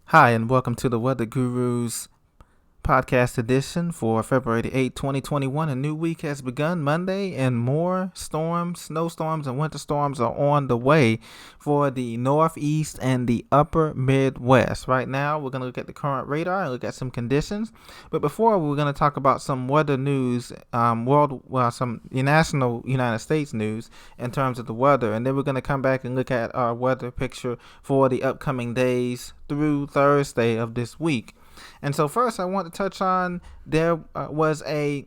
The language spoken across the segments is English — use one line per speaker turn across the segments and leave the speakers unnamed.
Hi, and welcome to the Weather Gurus podcast edition for February 8th, 2021. A new week has begun Monday, and more storms, snowstorms, and winter storms are on the way for the Northeast and the upper Midwest. Right now, we're going to look at the current radar and look at some conditions. But before, we're going to talk about some weather news, some national United States news in terms of the weather. And then we're going to come back and look at our weather picture for the upcoming days through Thursday of this week. And so first I want to touch on there was a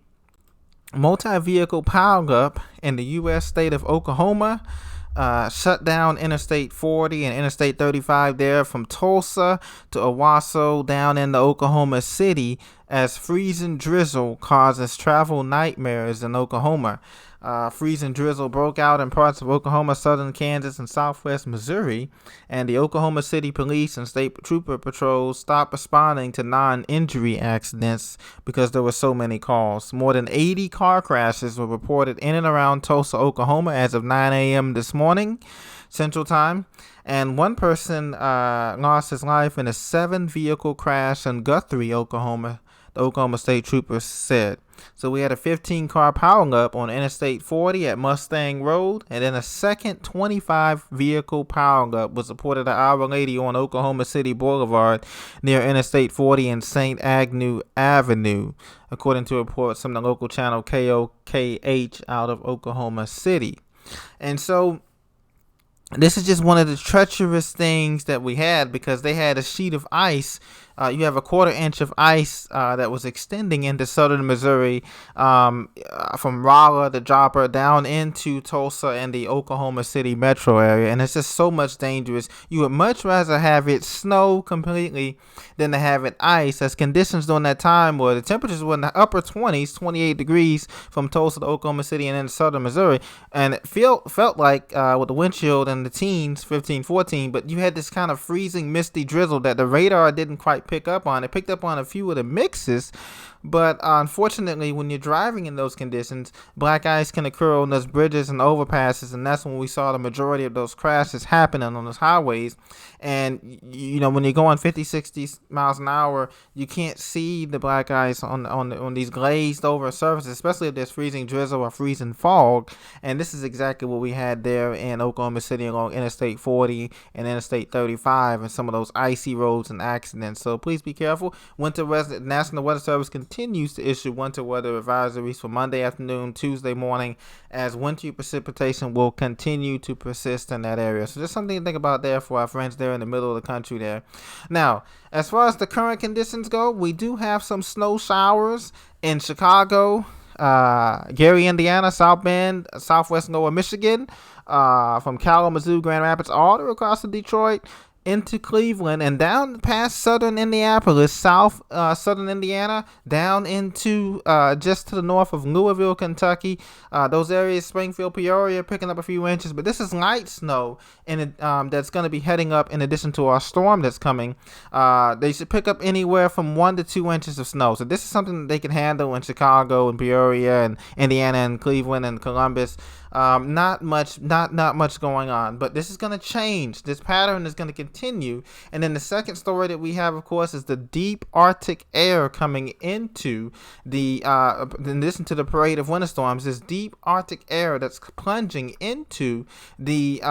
multi-vehicle pileup in the U.S. state of Oklahoma. Shut down Interstate 40 and Interstate 35 there from Tulsa to Owasso down into Oklahoma City as freezing drizzle causes travel nightmares in Oklahoma. Freezing drizzle broke out in parts of Oklahoma, southern Kansas, and southwest Missouri, and the Oklahoma City Police and State Trooper Patrols stopped responding to non-injury accidents because there were so many calls. More than 80 car crashes were reported in and around Tulsa, Oklahoma as of 9 a.m. this morning, Central Time, and one person lost his life in a 7-vehicle crash in Guthrie, Oklahoma, the Oklahoma State Troopers said. So we had a 15-car pileup on Interstate 40 at Mustang Road, and then a second 25-vehicle pileup was reported an hour later on Oklahoma City Boulevard near Interstate 40 and St. Agnew Avenue, according to reports from the local channel KOKH out of Oklahoma City. And so this is just one of the treacherous things that we had because they had a sheet of ice. You have a 1/4 inch of ice that was extending into southern Missouri from Rolla, the Dropper, down into Tulsa and the Oklahoma City metro area. And it's just so much dangerous. You would much rather have it snow completely than to have it ice, as conditions during that time were the temperatures were in the upper 20s, 28 degrees from Tulsa to Oklahoma City and then southern Missouri. And it felt like with the wind chill in the teens, 15, 14, but you had this kind of freezing, misty drizzle that the radar didn't quite pick up on. It picked up on a few of the mixes, but unfortunately, when you're driving in those conditions, black ice can occur on those bridges and overpasses, and that's when we saw the majority of those crashes happening on those highways. And you know, when you're going 50, 60 miles an hour, you can't see the black ice on these glazed over surfaces, especially if there's freezing drizzle or freezing fog. And this is exactly what we had there in Oklahoma City along Interstate 40 and Interstate 35 and some of those icy roads and accidents. So please be careful. National Weather Service continues to issue winter weather advisories for Monday afternoon, Tuesday morning, as wintry precipitation will continue to persist in that area. So just something to think about there for our friends there in the middle of the country there. Now, as far as the current conditions go, we do have some snow showers in Chicago, Gary, Indiana, South Bend, southwest Lower Michigan, from Kalamazoo, Grand Rapids, all the way across to Detroit, into Cleveland, and down past southern Indianapolis, southern Indiana, down into just to the north of Louisville, Kentucky. Those areas, Springfield, Peoria, picking up a few inches, but this is light snow, and that's going to be heading up in addition to our storm that's coming. They should pick up anywhere from 1 to 2 inches of snow. So this is something that they can handle in Chicago and Peoria and Indiana and Cleveland and Columbus. Not much going on, but this is going to change. This pattern is going to continue. And then the second story that we have, of course, is the deep Arctic air coming into in addition to the parade of winter storms, this deep Arctic air that's plunging into the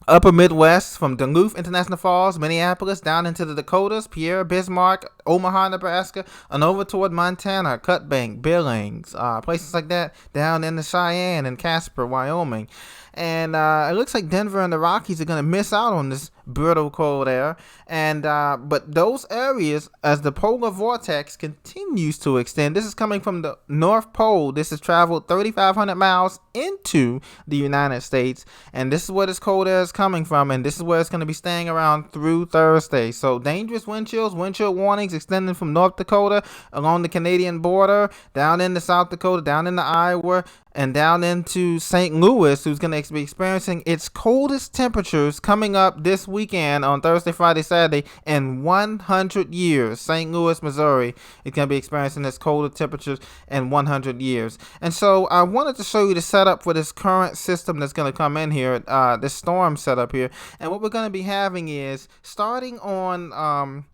upper Midwest from Duluth, International Falls, Minneapolis, down into the Dakotas, Pierre, Bismarck, Omaha, Nebraska, and over toward Montana, Cutbank, Billings, places like that, down into Cheyenne and Casper, Wyoming. And it looks like Denver and the Rockies are going to miss out on this brittle cold air. And but those areas, as the polar vortex continues to extend, this is coming from the North Pole. This has traveled 3,500 miles into the United States. And this is where this cold air is coming from. And this is where it's going to be staying around through Thursday. So dangerous wind chill warnings extending from North Dakota along the Canadian border, down into South Dakota, down into Iowa, and down into St. Louis, who's going to be experiencing its coldest temperatures coming up this weekend on Thursday, Friday, Saturday in 100 years. St. Louis, Missouri is going to be experiencing its coldest temperatures in 100 years. And so I wanted to show you the setup for this current system that's going to come in here, this storm setup here. And what we're going to be having is, starting on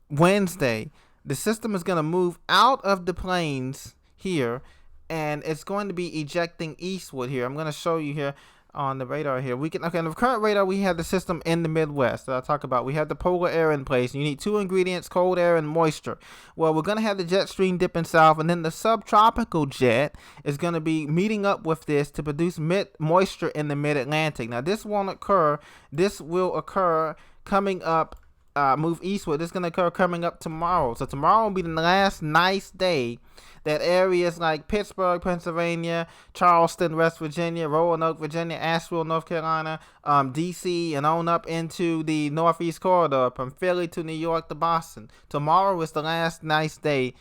Wednesday, the system is going to move out of the plains here, and it's going to be ejecting eastward here. I'm going to show you here on the radar here. On the current radar, we have the system in the Midwest that I'll talk about. We have the polar air in place. You need two ingredients: cold air and moisture. Well, we're going to have the jet stream dipping south, and then the subtropical jet is going to be meeting up with this to produce moisture in the mid-Atlantic. Now, this won't occur. This will occur coming up, move eastward. This is going to occur coming up tomorrow. So tomorrow will be the last nice day that areas like Pittsburgh, Pennsylvania, Charleston, West Virginia, Roanoke, Virginia, Asheville, North Carolina, DC, and on up into the Northeast Corridor from Philly to New York to Boston. Tomorrow is the last nice day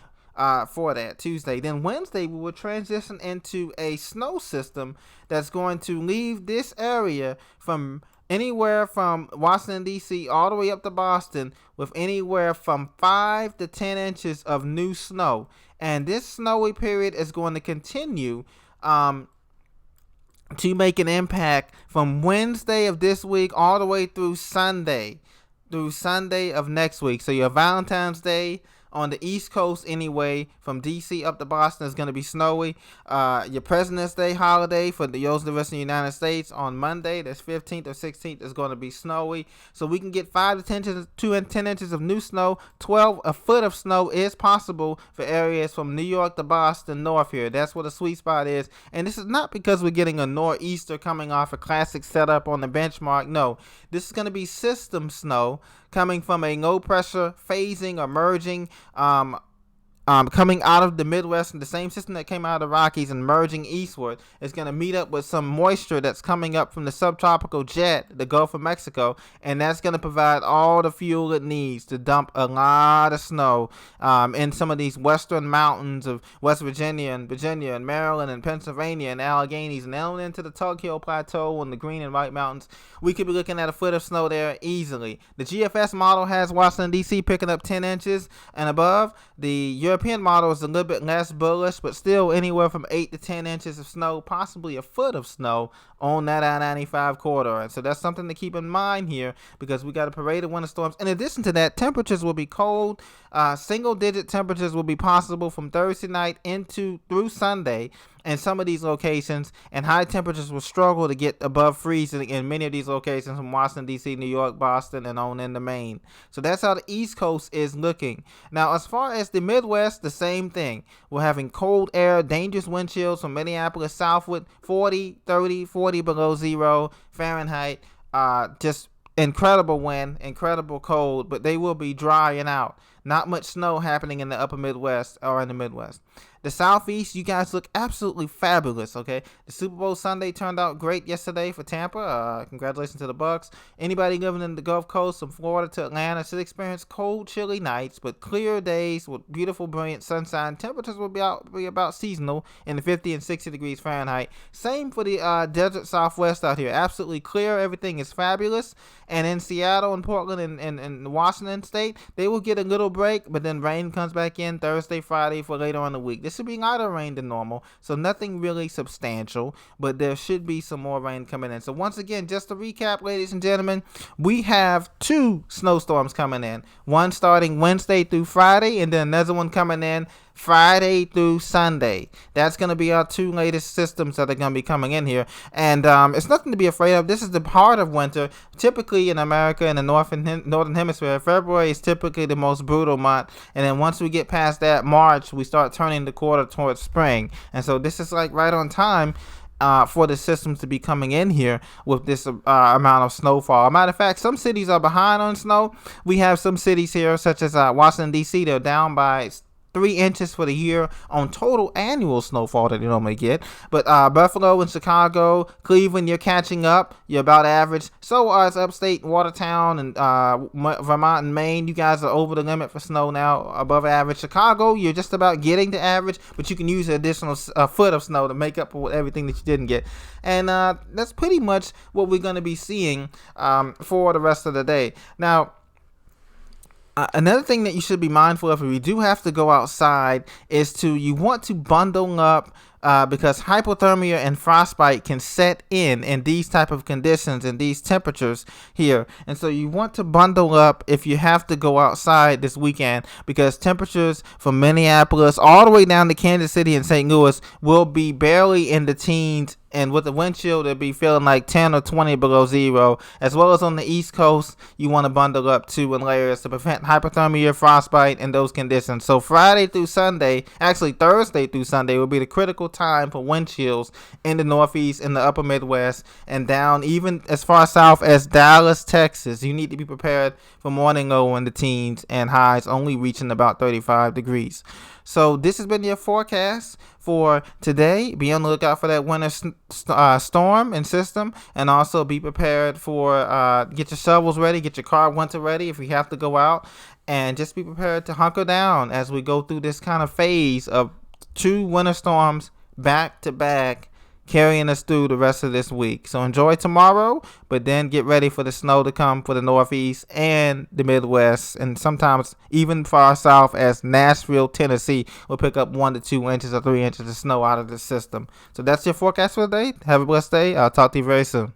for that, Tuesday. Then Wednesday, we will transition into a snow system that's going to leave this area from anywhere from Washington, D.C. all the way up to Boston with anywhere from 5 to 10 inches of new snow. And this snowy period is going to continue to make an impact from Wednesday of this week all the way through Sunday of next week. So your Valentine's Day on the East Coast anyway, from D.C. up to Boston, is going to be snowy. Your President's Day holiday for those of the rest of the United States on Monday, that's 15th or 16th, is going to be snowy. So we can get 5 to 10 inches, 2 and 10 inches of new snow. A foot of snow is possible for areas from New York to Boston north here. That's where the sweet spot is. And this is not because we're getting a nor'easter coming off a classic setup on the benchmark. No, this is going to be system snow coming from a low pressure phasing or merging, coming out of the Midwest, and the same system that came out of the Rockies and merging eastward is going to meet up with some moisture that's coming up from the subtropical jet, the Gulf of Mexico, and that's going to provide all the fuel it needs to dump a lot of snow in some of these western mountains of West Virginia and Maryland and Pennsylvania and Alleghenies, and down into the Tug Hill Plateau and the Green and White Mountains. We could be looking at a foot of snow there easily. The GFS model has Washington, D.C. picking up 10 inches and above. The European model is a little bit less bullish, but still anywhere from 8 to 10 inches of snow, possibly a foot of snow on that I-95 corridor. And so that's something to keep in mind here, because we got a parade of winter storms. In addition to that, temperatures will be cold. Single-digit temperatures will be possible from Thursday night through Sunday in some of these locations, and high temperatures will struggle to get above freezing in many of these locations from Washington, D.C., New York, Boston, and on into Maine. So that's how the East Coast is looking. Now, as far as the Midwest, the same thing. We're having cold air, dangerous wind chills from Minneapolis southward, 40, 30, 40 below zero Fahrenheit. Just incredible wind, incredible cold, but they will be drying out. Not much snow happening in the upper Midwest or in the Midwest. The Southeast, you guys look absolutely fabulous, okay? The Super Bowl Sunday turned out great yesterday for Tampa. Congratulations to the Bucks. Anybody living in the Gulf Coast from Florida to Atlanta should experience cold, chilly nights, but clear days with beautiful, brilliant sunshine. Temperatures will be about seasonal in the 50 and 60 degrees Fahrenheit. Same for the desert Southwest out here. Absolutely clear. Everything is fabulous. And in Seattle and Portland and Washington State, they will get a little break, but then rain comes back in Thursday, Friday for later on in the week. This should be lighter rain than normal, so nothing really substantial, but there should be some more rain coming in. So once again, just to recap, ladies and gentlemen, we have 2 snowstorms coming in. One starting Wednesday through Friday, and then another one coming in Friday through Sunday. That's going to be our 2 latest systems that are going to be coming in here. And it's nothing to be afraid of. This is the heart of winter. Typically in America, in the northern hemisphere, February is typically the most brutal month. And then once we get past that, March, we start turning the quarter towards spring. And so this is like right on time for the systems to be coming in here with this amount of snowfall. Matter of fact, some cities are behind on snow. We have some cities here, such as Washington, D.C., they're down by 3 inches for the year on total annual snowfall that you normally get. But Buffalo and Chicago, Cleveland, you're catching up. You're about average. So is upstate Watertown and Vermont and Maine. You guys are over the limit for snow now, above average. Chicago, you're just about getting to average, but you can use an additional foot of snow to make up for everything that you didn't get. And that's pretty much what we're going to be seeing for the rest of the day. Now, another thing that you should be mindful of if you do have to go outside is you want to bundle up because hypothermia and frostbite can set in these type of conditions and these temperatures here. And so you want to bundle up if you have to go outside this weekend, because temperatures from Minneapolis all the way down to Kansas City and St. Louis will be barely in the teens. And with the wind chill, they'll be feeling like 10 or 20 below zero. As well as on the East Coast, you want to bundle up too in layers to prevent hypothermia, frostbite, and those conditions. So Friday through Sunday, actually Thursday through Sunday, will be the critical time for wind chills in the Northeast, in the upper Midwest, and down even as far south as Dallas, Texas. You need to be prepared for morning low in the teens and highs only reaching about 35 degrees. So this has been your forecast for today. Be on the lookout for that winter storm and system, and also be prepared for get your shovels ready, get your car winter ready if you have to go out, and just be prepared to hunker down as we go through this kind of phase of 2 winter storms back to back, carrying us through the rest of this week. So enjoy tomorrow, but then get ready for the snow to come for the Northeast and the Midwest, and sometimes even far south as Nashville, Tennessee will pick up 1 to 2 inches or 3 inches of snow out of the system. So that's your forecast for the day. Have a blessed day. I'll talk to you very soon.